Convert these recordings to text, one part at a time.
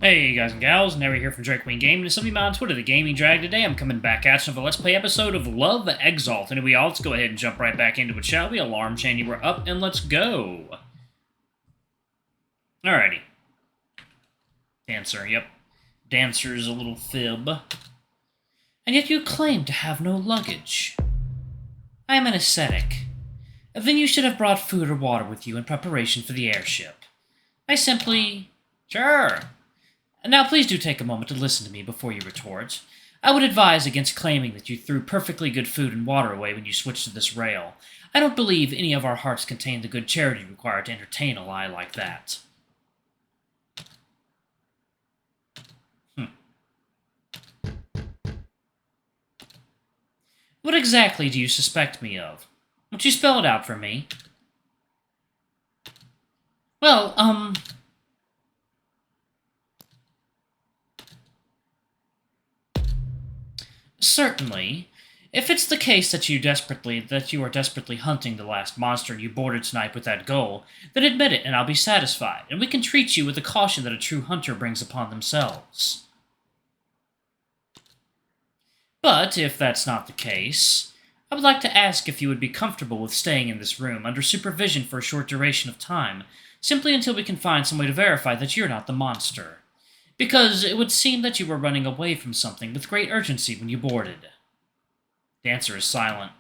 Hey guys and gals, Never here from Drake Queen Gaming, and some of you on Twitter, the Gaming Drag. Today I'm coming back at you with a Let's Play episode of Love Exalt. And let's go ahead and jump right back into it, shall we? Alarm chain, you were up, and let's go. Alrighty. Dancer, yep. Dancer's a little fib. And yet you claim to have no luggage. I am an ascetic. Then you should have brought food or water with you in preparation for the airship. I simply... Sure. Now please do take a moment to listen to me before you retort. I would advise against claiming that you threw perfectly good food and water away when you switched to this rail. I don't believe any of our hearts contain the good charity required to entertain a lie like that. What exactly do you suspect me of? Won't you spell it out for me? Well, certainly. If it's the case that you are desperately hunting the last monster and you boarded tonight with that goal, then admit it and I'll be satisfied, and we can treat you with the caution that a true hunter brings upon themselves. But if that's not the case, I would like to ask if you would be comfortable with staying in this room under supervision for a short duration of time, simply until we can find some way to verify that you're not the monster. Because it would seem that you were running away from something with great urgency when you boarded. Dancer is silent.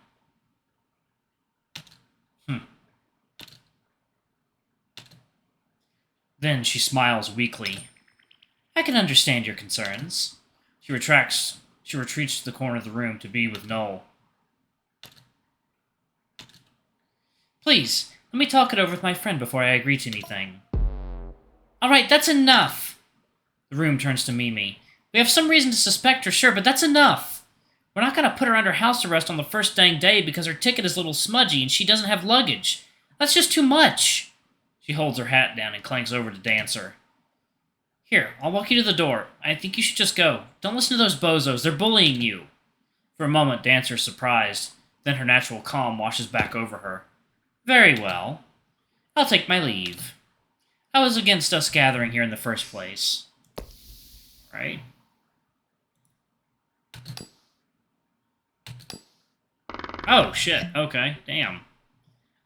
Then she smiles weakly. I can understand your concerns. She retreats to the corner of the room to be with Noel. Please, let me talk it over with my friend before I agree to anything. Alright, that's enough! The room turns to Mimi. We have some reason to suspect her, sure, but that's enough! We're not gonna put her under house arrest on the first dang day because her ticket is a little smudgy and she doesn't have luggage. That's just too much! She holds her hat down and clanks over to Dancer. Here, I'll walk you to the door. I think you should just go. Don't listen to those bozos, they're bullying you. For a moment, Dancer's surprised. Then her natural calm washes back over her. Very well. I'll take my leave. I was against us gathering here in the first place. Right? Oh, shit. Okay. Damn.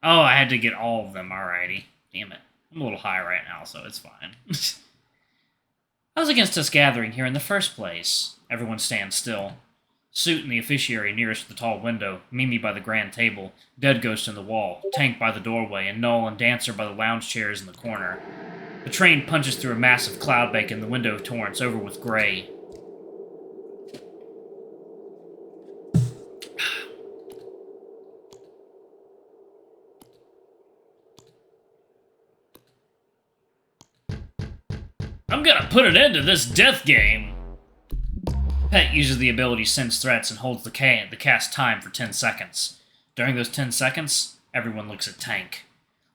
Oh, I had to get all of them. Alrighty. Damn it. I'm a little high right now, so it's fine. I was against us gathering here in the first place. Everyone stands still. Suit and the officiary nearest the tall window, Mimi by the grand table, Dead Ghost in the wall, Tank by the doorway, and Noel and Dancer by the lounge chairs in the corner. The train punches through a massive cloud bank and the window torrents over with gray. I'm gonna put an end to this death game! Pet uses the ability Sense Threats and holds the cast time for 10 seconds. During those 10 seconds, everyone looks at Tank.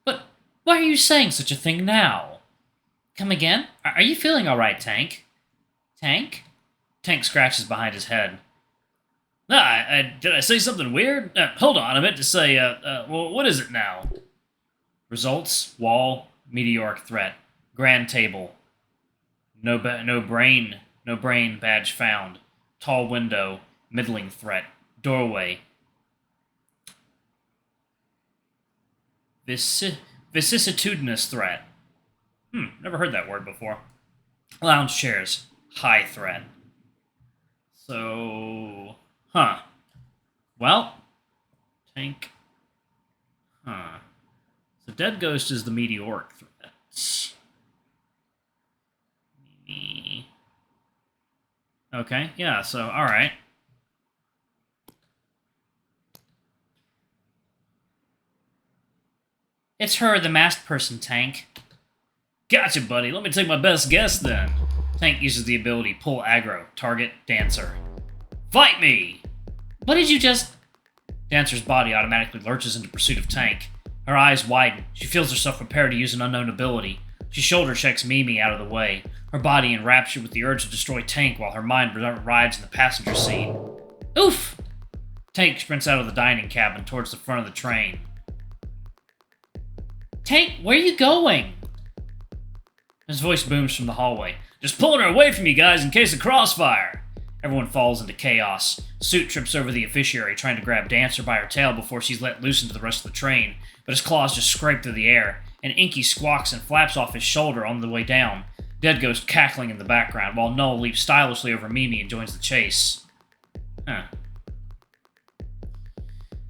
But why are you saying such a thing now? Come again? Are you feeling alright, Tank? Tank? Tank scratches behind his head. Did I say something weird? Hold on, I meant to say, well, what is it now? Results, wall, meteoric threat, grand table. No brain badge found. Tall window, middling threat, doorway. Vicissitudinous threat. Never heard that word before. Lounge chairs, high threat. So, well, Tank. So Dead Ghost is the meteoric threat. Okay, yeah, so, alright. It's her, the masked person, Tank. Gotcha, buddy. Let me take my best guess, then. Tank uses the ability Pull Aggro. Target, Dancer. Fight me! What did you just... Dancer's body automatically lurches into pursuit of Tank. Her eyes widen. She feels herself prepared to use an unknown ability. She shoulder checks Mimi out of the way, her body enraptured with the urge to destroy Tank while her mind rides in the passenger seat. Oof! Tank sprints out of the dining cabin towards the front of the train. Tank, where are you going? His voice booms from the hallway. Just pulling her away from you guys in case of crossfire. Everyone falls into chaos. Suit trips over the officiary, trying to grab Dancer by her tail before she's let loose into the rest of the train, but his claws just scrape through the air, and Inky squawks and flaps off his shoulder on the way down. Dead Ghost cackling in the background, while Null leaps stylishly over Mimi and joins the chase. Huh.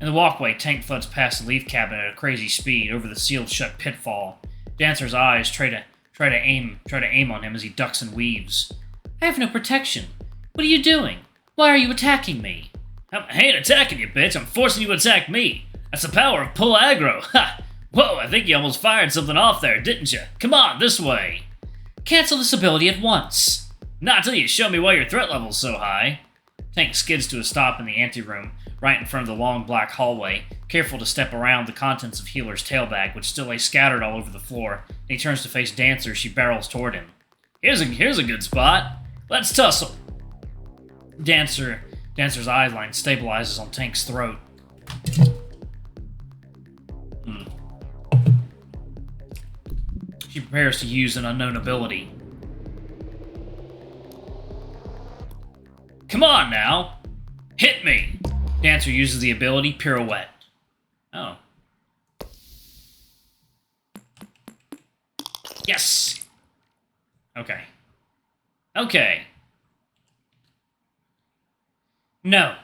In the walkway, Tank floods past the leaf cabin at a crazy speed over the sealed-shut pitfall. Dancer's eyes try to aim on him as he ducks and weaves. I have no protection. What are you doing? Why are you attacking me? I ain't attacking you, bitch. I'm forcing you to attack me. That's the power of pull aggro. Ha! Whoa, I think you almost fired something off there, didn't you? Come on, this way. Cancel this ability at once. Not till you show me why your threat level's so high. Tank skids to a stop in the anteroom, right in front of the long black hallway, careful to step around the contents of Healer's tailbag, which still lay scattered all over the floor, and he turns to face Dancer as she barrels toward him. Here's a good spot. Let's tussle. Dancer's eye line stabilizes on Tank's throat. She prepares to use an unknown ability. Come on now! Hit me! Dancer uses the ability Pirouette. Oh. Yes! Okay. Okay. No.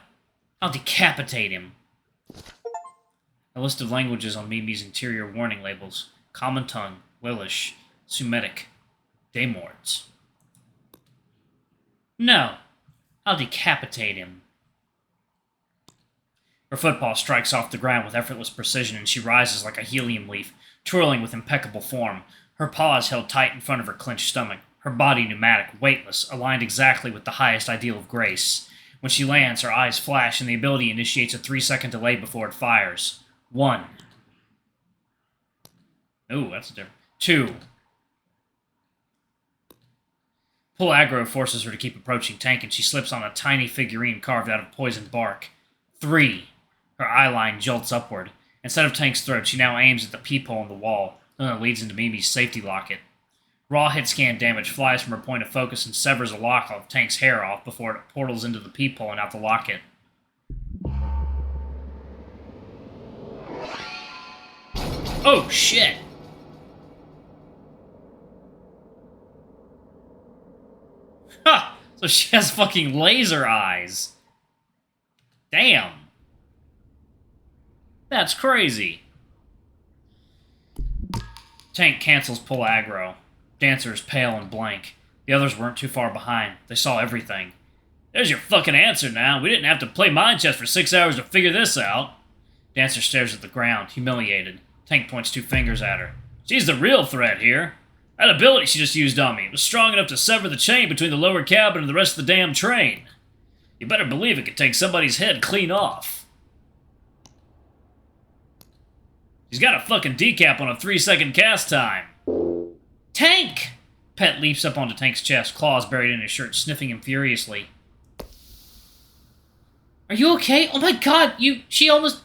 I'll decapitate him. A list of languages on Mimi's interior warning labels. Common Tongue, Lilish, Sumetic, Daemords. No. I'll decapitate him. Her football strikes off the ground with effortless precision, and she rises like a helium leaf, twirling with impeccable form, her paws held tight in front of her clenched stomach, her body pneumatic, weightless, aligned exactly with the highest ideal of grace. When she lands, her eyes flash, and the ability initiates a 3-second delay before it fires. 1. Ooh, that's different. 2. Pull aggro forces her to keep approaching Tank, and she slips on a tiny figurine carved out of poisoned bark. 3. Her eye line jolts upward. Instead of Tank's throat, she now aims at the peephole in the wall, then it leads into Mimi's safety locket. Raw hit scan damage flies from her point of focus and severs a lock of Tank's hair off before it portals into the peephole and out the locket. Oh, shit! Ha! So she has fucking laser eyes. Damn. That's crazy. Tank cancels pull aggro. Dancer is pale and blank. The others weren't too far behind. They saw everything. There's your fucking answer now. We didn't have to play mind chess for 6 hours to figure this out. Dancer stares at the ground, humiliated. Tank points 2 fingers at her. She's the real threat here. That ability she just used on me was strong enough to sever the chain between the lower cabin and the rest of the damn train. You better believe it could take somebody's head clean off. She's got a fucking decap on a 3-second cast time. Tank! Pet leaps up onto Tank's chest, claws buried in his shirt, sniffing him furiously. Are you okay? Oh my god, you almost...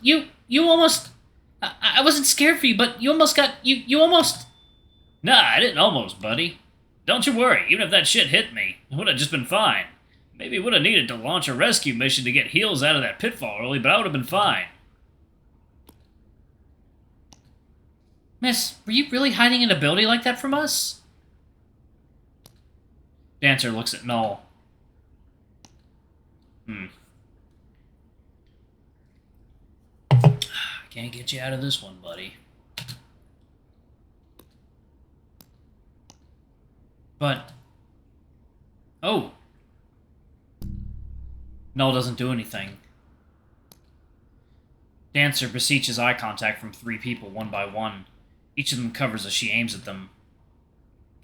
I wasn't scared for you, but you almost got... You almost... Nah, I didn't almost, buddy. Don't you worry, even if that shit hit me, it would have just been fine. Maybe it would have needed to launch a rescue mission to get Heels out of that pitfall early, but I would have been fine. Miss, were you really hiding an ability like that from us? Dancer looks at Null. Can't get you out of this one, buddy. But... Oh! Null doesn't do anything. Dancer beseeches eye contact from 3 people, one by one. Each of them covers as she aims at them.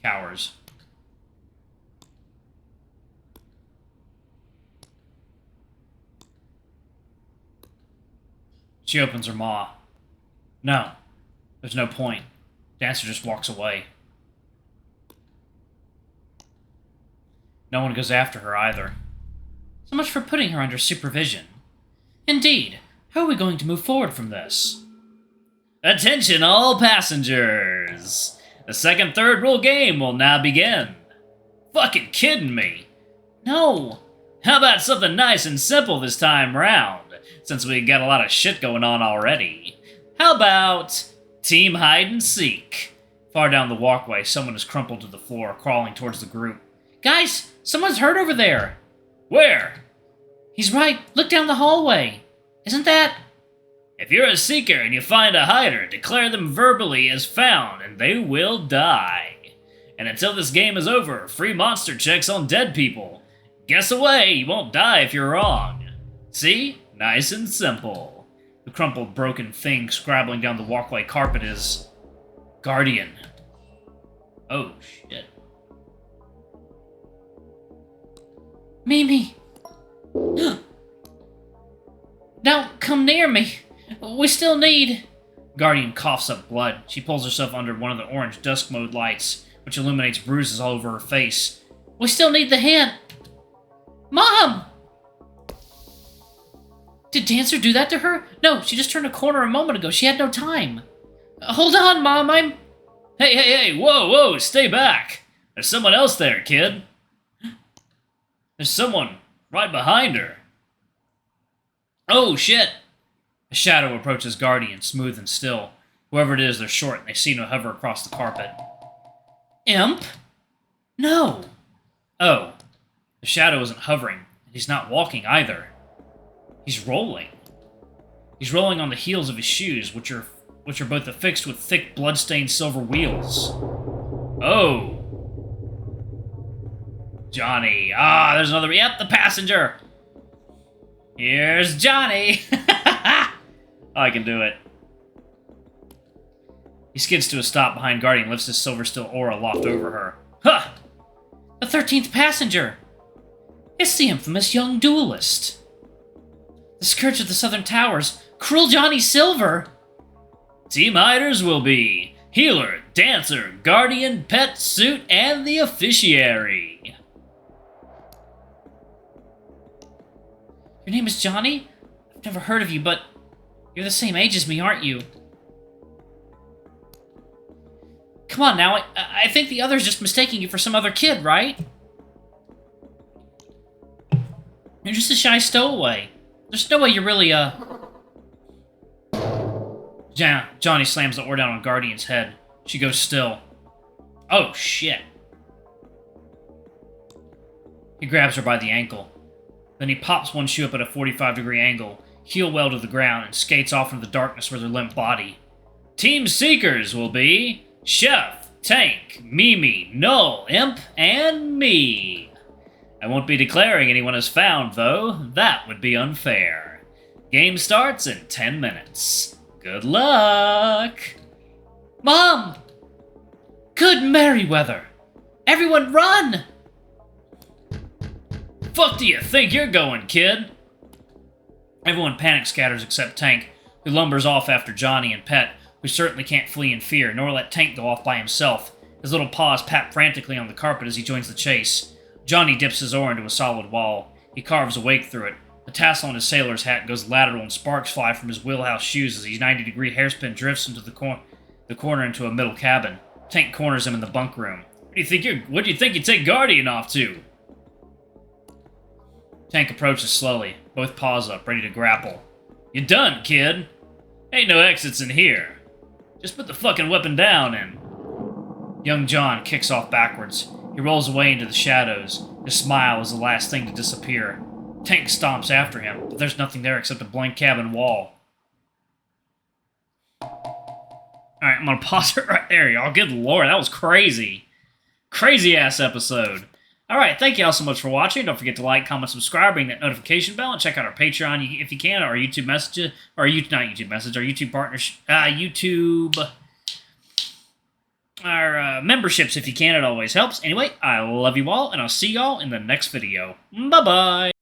Cowers. She opens her maw. No. There's no point. Dancer just walks away. No one goes after her either. So much for putting her under supervision. Indeed. How are we going to move forward from this? Attention all passengers! The second third rule game will now begin. Fucking kidding me? No. How about something nice and simple this time round, since we got a lot of shit going on already? How about Team Hide and Seek? Far down the walkway, someone is crumpled to the floor, crawling towards the group. Guys, someone's hurt over there. Where? He's right. Look down the hallway. Isn't that... If you're a seeker and you find a hider, declare them verbally as found, and they will die. And until this game is over, free monster checks on dead people. Guess away, you won't die if you're wrong. See? Nice and simple. The crumpled, broken thing scrabbling down the walkway carpet is... Guardian. Oh, shit. Mimi! Don't come near me! We still need... Guardian coughs up blood. She pulls herself under one of the orange dusk mode lights, which illuminates bruises all over her face. We still need the hint! Mom! Did Dancer do that to her? No, she just turned a corner a moment ago. She had no time. Hold on, Mom, I'm... Hey, whoa, stay back. There's someone else there, kid. There's someone right behind her. Oh, shit. A shadow approaches Guardian, smooth and still. Whoever it is, they're short, and they seem to hover across the carpet. Imp? No. Oh. The shadow isn't hovering, and he's not walking either. He's rolling. He's rolling on the heels of his shoes, which are both affixed with thick, blood-stained silver wheels. Oh. Johnny. Ah, there's another... Yep, the passenger. Here's Johnny. I can do it. He skids to a stop behind Guardian, lifts his silver steel aura aloft over her. Huh! The 13th passenger! It's the infamous young duelist. The Scourge of the Southern Towers, Cruel Johnny Silver! Team Hiders will be Healer, Dancer, Guardian, Pet, Suit, and the Officiary. Your name is Johnny? I've never heard of you, but you're the same age as me, aren't you? Come on now, I think the other's just mistaking you for some other kid, right? You're just a shy stowaway. There's no way you're really, Johnny slams the oar down on Guardian's head. She goes still. Oh, shit. He grabs her by the ankle. Then he pops one shoe up at a 45-degree angle, heel well to the ground, and skates off into the darkness with her limp body. Team Seekers will be Chef, Tank, Mimi, Null, Imp, and me. I won't be declaring anyone as found, though. That would be unfair. Game starts in 10 minutes. Good luck! Mom! Good Merryweather! Everyone run! Fuck do you think you're going, kid? Everyone panic scatters except Tank, who lumbers off after Johnny and Pet, who certainly can't flee in fear, nor let Tank go off by himself. His little paws pat frantically on the carpet as he joins the chase. Johnny dips his oar into a solid wall. He carves a wake through it. The tassel on his sailor's hat goes lateral and sparks fly from his wheelhouse shoes as his 90-degree hairspin drifts into the corner into a middle cabin. Tank corners him in the bunk room. What do you think you take Guardian off to? Tank approaches slowly, both paws up, ready to grapple. You done, kid? Ain't no exits in here. Just put the fucking weapon down and... Young John kicks off backwards. He rolls away into the shadows. His smile is the last thing to disappear. Tank stomps after him, but there's nothing there except a blank cabin wall. Alright, I'm gonna pause it right there, y'all. Good lord, that was crazy. Crazy-ass episode. Alright, thank you all so much for watching. Don't forget to like, comment, subscribe, ring that notification bell, and check out our Patreon if you can, or our YouTube message, or not YouTube message, our YouTube partnership, our memberships if you can. It always helps. Anyway, I love you all, and I'll see y'all in the next video. Bye-bye!